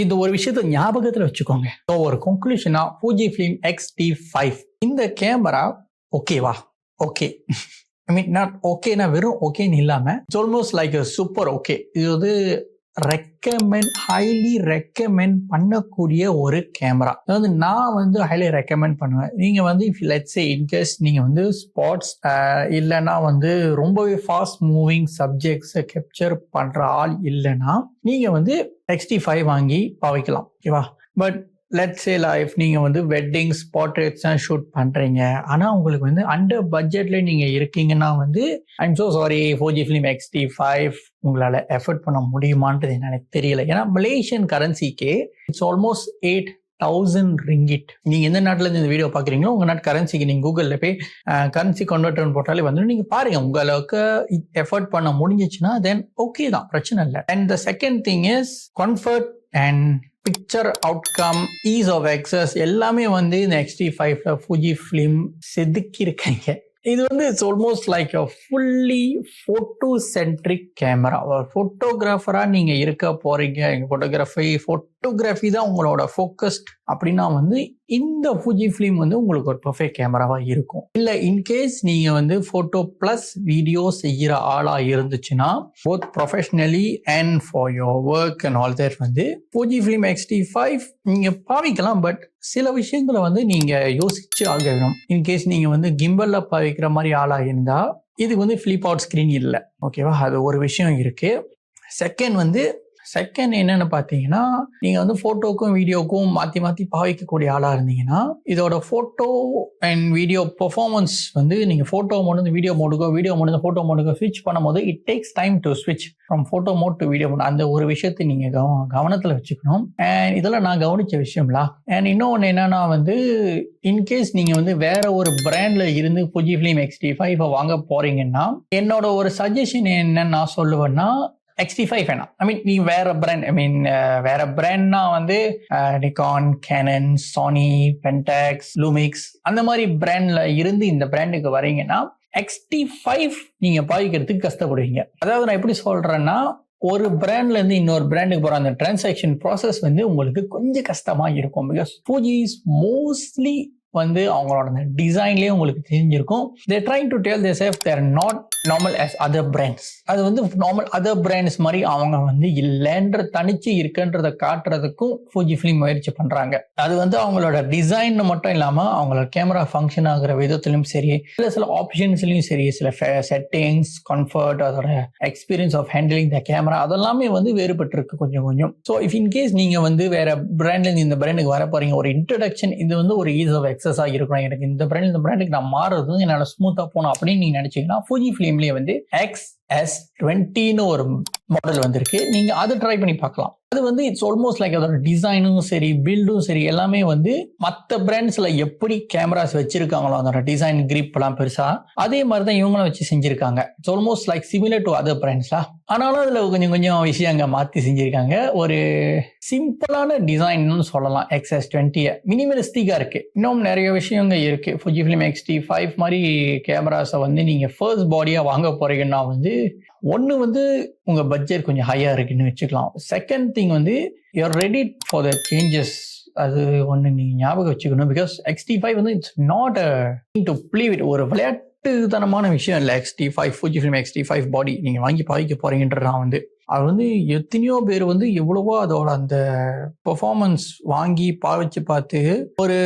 இந்த ஒரு விஷயத்த ஞாபகத்தில் வச்சுக்கோங்க. ஸோ ஒரு கன்க்ளூஷனா Fujifilm X-T5 இந்த கேமரா ஓகேவா? ஓகே. ஐ மீன் நாட் ஓகேனா வெறும் ஓகேன்னு இல்லாமல் it's almost like super okay. இது வந்து ஹைலி ரெக்கமெண்ட் பண்ணக்கூடிய ஒரு கேமரா. அதாவது நான் வந்து ஹைலி ரெக்கமெண்ட் பண்ணுவேன். நீங்கள் வந்து லெட்ஸ் சே இன்கேஸ் நீங்கள் வந்து ஸ்பாட்ஸ் இல்லைன்னா வந்து ரொம்பவே ஃபாஸ்ட் மூவிங் சப்ஜெக்ட்ஸை கேப்சர் பண்ணுற ஆள் இல்லைன்னா நீங்கள் வந்து X-T5 வாங்கி பாவிக்கலாம், ஓகேவா? பட் லெட்ஸ் சே லைஃப் நீங்கள் வந்து வெட்டிங்ஸ் போர்ட்ரேட்ஸ் தான் ஷூட் பண்ணுறீங்க, ஆனால் உங்களுக்கு வந்து அண்டர் பட்ஜெட்டில் நீங்கள் இருக்கீங்கன்னா வந்து I'm so sorry, Fujifilm X-T5 உங்களால் எஃபர்ட் பண்ண முடியுமான்றது எனக்கு தெரியல. ஏன்னா மலேசியன் கரன்சிக்கே இட்ஸ் ஆல்மோஸ்ட் 8,000 ringgit. நீங்கள் எந்த நாட்டிலேருந்து இந்த வீடியோ பார்க்குறீங்களோ உங்கள் நாட்டு கரன்சிக்கு நீங்கள் கூகுளில் போய் கரன்சி கன்வெர்ட்டர்னு போட்டாலே வந்து நீங்கள் பாருங்கள், உங்களுக்கு எஃபர்ட் பண்ண முடிஞ்சிச்சுன்னா தென் ஓகே தான், பிரச்சனை இல்லை. And the second thing is comfort and picture outcome, ease of access எல்லாமே வந்து இந்த X-T5ல Fujifilm செதுக்கி இருக்காங்க. இது வந்து it's almost like a fully photo centric camera. ஒரு ஃபோட்டோகிராஃபராக நீங்கள் இருக்க போகிறீங்க, எங்கள் ஃபோட்டோகிராஃபி தான் உங்களோட ஃபோக்கஸ்ட் அப்படின்னா வந்து இந்த Fujifilm வந்து உங்களுக்கு ஒரு பர்ஃபெக்ட் கேமராவாக இருக்கும். இல்லை இன்கேஸ் நீங்கள் வந்து ஃபோட்டோ ப்ளஸ் வீடியோ செய்கிற ஆளாக இருந்துச்சுன்னா both professionally and for your work and all that வந்து Fujifilm X-T5 நீங்கள் பாவிக்கலாம். பட் சில விஷயங்களை வந்து நீங்கள் யோசிச்சு ஆக வேணும். இன்கேஸ் நீங்கள் வந்து கிம்பலில் பாவிக்கிற மாதிரி ஆளாக இருந்தால் இதுக்கு வந்து ஃபிளிப் அவுட் ஸ்க்ரீன் இல்லை, ஓகேவா? அது ஒரு விஷயம் இருக்குது. செகண்ட் என்னன்னு பார்த்தீங்கன்னா, நீங்கள் வந்து ஃபோட்டோக்கும் வீடியோக்கும் மாற்றி பாவிக்கக்கூடிய ஆளாக இருந்தீங்கன்னா இதோட ஃபோட்டோ அண்ட் வீடியோ பெர்ஃபார்மன்ஸ் வந்து நீங்கள் ஃபோட்டோ மோடு வீடியோ மோடுக்கோ வீடியோ மோடு ஃபோட்டோ மோடுக்கோ ஸ்விட்ச் பண்ணும்போது இட் டேக்ஸ் டைம் டு ஸ்விட்ச் from photo mode to video mode. அந்த ஒரு விஷயத்தை நீங்கள் கவனத்தில் வச்சுக்கணும். அண்ட் இதெல்லாம் நான் கவனித்த விஷயம்லாம். அண்ட் இன்னொன்று என்னன்னா வந்து இன்கேஸ் நீங்கள் வந்து வேற ஒரு பிராண்டில் இருந்து Fujifilm X-T5 வாங்க போகிறீங்கன்னா என்னோட ஒரு சஜஷன் என்னன்னு நான் சொல்லுவேன்னா X-T5 வேணாம். ஐ மீன் நீ வேற பிராண்ட், வேற பிராண்ட்னா வந்து நிக்கான், கேனன், சோனி, பென்டெக்ஸ், லூமிக்ஸ் அந்த மாதிரி பிராண்ட்ல இருந்து இந்த பிராண்டுக்கு வரீங்கன்னா X-T5 நீங்க பாவிக்கிறதுக்கு கஷ்டப்படுவீங்க. அதாவது நான் எப்படி சொல்றேன்னா, ஒரு பிராண்ட்ல இருந்து இன்னொரு பிராண்டுக்கு போற அந்த டிரான்சாக்ஷன் ப்ராசஸ் வந்து உங்களுக்கு கொஞ்சம் கஷ்டமா இருக்கும். பிகாஸ் Fuji is mostly வந்து அவங்களோட டிசைன்லேயே உங்களுக்கு தெரிஞ்சிருக்கும். தே trying to tell they safe there not normal as other brands. அது வந்து நார்மல் அதர் பிராண்ட்ஸ் மாதிரி அவங்க வந்து இல்லைன்ற தனிச்சு இருக்குன்றத காட்டுறதுக்கும் Fujifilm முயற்சி பண்றாங்க. அது வந்து அவங்களோட டிசைன் மட்டும் இல்லாம அவங்களோட கேமரா ஃபங்க்ஷன் ஆகிற விதத்திலும் சரி, சில ஆப்ஷன்ஸ்லயும் சரி, சில செட்டிங்ஸ், கம்ஃபர்ட், அதோட experience of handling the camera அதெல்லாமே வந்து வேறுபட்டு இருக்கு கொஞ்சம். ஸோ இஃப் இன்கேஸ் நீங்க வந்து வேற பிராண்ட்ல இருந்து இந்த பிராண்டுக்கு வர போறீங்க, ஒரு இன்ட்ரடக்ஷன் இது வந்து ஒரு ஈஸ் ஆஃப் எக்ஸஸா இருக்கணும். எனக்கு இந்த பிராண்டுக்கு நான் மாறுறது என்னால ஸ்மூத்தா போகணும் அப்படின்னு நீங்க நினைச்சீங்கன்னா Fujifilmலயே வந்து XS20ன்னு ஒரு மாடல் வந்திருக்கு. நீங்க அதை ட்ரை பண்ணி பார்க்கலாம். அது வந்து இட்ஸ் ஆல்மோஸ்ட் லைக் அதோட டிசைனும் சரி, பில்டும் சரி, எல்லாமே வந்து மற்ற பிராண்ட்ஸ்ல எப்படி கேமராஸ் வச்சிருக்காங்களோ அதோட டிசைன் கிரிப் எல்லாம் பெருசா அதே மாதிரி தான் இவங்களும் வச்சு செஞ்சிருக்காங்க. It's almost like similar to other பிராண்ட்ஸ்லாம். ஆனாலும் அதுல கொஞ்சம் விஷயங்க மாத்தி செஞ்சிருக்காங்க. ஒரு சிம்பிளான டிசைன்னு சொல்லலாம் XS20. மினிமலிஸ்டிக்கா இருக்கு. இன்னும் நிறைய விஷயங்க இருக்கு. Fujifilm X-T5 மாதிரி கேமராஸை வந்து நீங்க ஃபர்ஸ்ட் பாடியா வாங்க போறீங்கன்னா வந்து ஒன்று வந்து உங்க பட்ஜெட் கொஞ்சம் ஹையா இருக்குன்னு வச்சுக்கலாம். செகண்ட் திங் வந்து you're ready for the changes. அது ஒன்று நீங்க ஞாபகம் வச்சுக்கணும். பிகாஸ் X-T5 வந்து it's not to play with. ஒரு விளையாட்டுத்தனமான விஷயம் இல்லை X-T5, Fujifilm X-T5 பாடி நீங்க வாங்கி பாவிக்க போறீங்கன்றா வந்து அது வந்து எத்தனையோ பேர் வந்து எவ்வளவோ அதோட அந்த பெர்ஃபார்மன்ஸ் வாங்கி பாவிச்சு பார்த்து ஒரு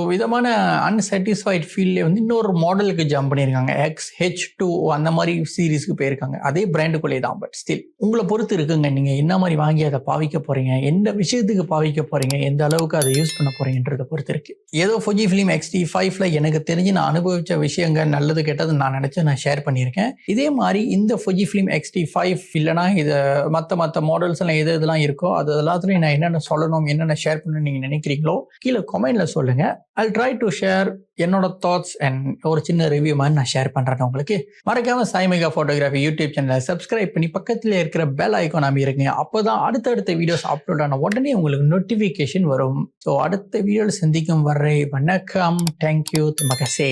விதமான அன்சாட்டிஸ்ஃபைட் ஃபீல்ட்லேயே வந்து இன்னொரு மாடலுக்கு ஜம்ப் பண்ணியிருக்காங்க. XH2 அந்த மாதிரி சீரீஸ்க்கு போயிருக்காங்க. அதே பிராண்டுக்குள்ளே தான். பட் ஸ்டில் உங்களை பொறுத்து இருக்குங்க. நீங்கள் என்ன மாதிரி வாங்கி அதை பாவிக்க போறீங்க, எந்த விஷயத்துக்கு பாவிக்க போறீங்க, எந்த அளவுக்கு அதை யூஸ் பண்ண போறீங்கன்றதை பொறுத்து இருக்கு. ஏதோ Fujifilm X-T5ல எனக்கு தெரிஞ்சு நான் அனுபவிச்ச விஷயங்கள் நல்லது கெட்டது நான் நினைச்சு நான் ஷேர் பண்ணியிருக்கேன். இதே மாதிரி இந்த Fujifilm X-T5 இல்லைனா இதை மற்ற மாடல்ஸ் எல்லாம் இதெல்லாம் இருக்கோ அது எல்லாத்துலையும் நான் என்னென்ன சொல்லணும், என்னென்ன ஷேர் பண்ணணும்னு நீங்க நினைக்கிறீங்களோ கீழே கமெண்ட்ல சொல்லுங்க. I'll try to share என்னோட தாட்ஸ் அண்ட் ஒரு சின்ன ரிவ்யூ மாதிரி நான் ஷேர் பண்றேன் உங்களுக்கு. மறக்காம சாய்மேகா போட்டோகிராஃபி யூடியூப் சேனலை சப்ஸ்கிரைப் பண்ணி பக்கத்துல இருக்கிற பெல் ஐகான் அமைங்க. அப்போதான் அடுத்தடுத்த வீடியோஸ் அப்லோட் ஆன உடனே உங்களுக்கு நோட்டிபிகேஷன் வரும். ஸோ அடுத்த வீடியோவில் சந்திக்கும் வரை வணக்கம். தேங்க்யூ. மகசே.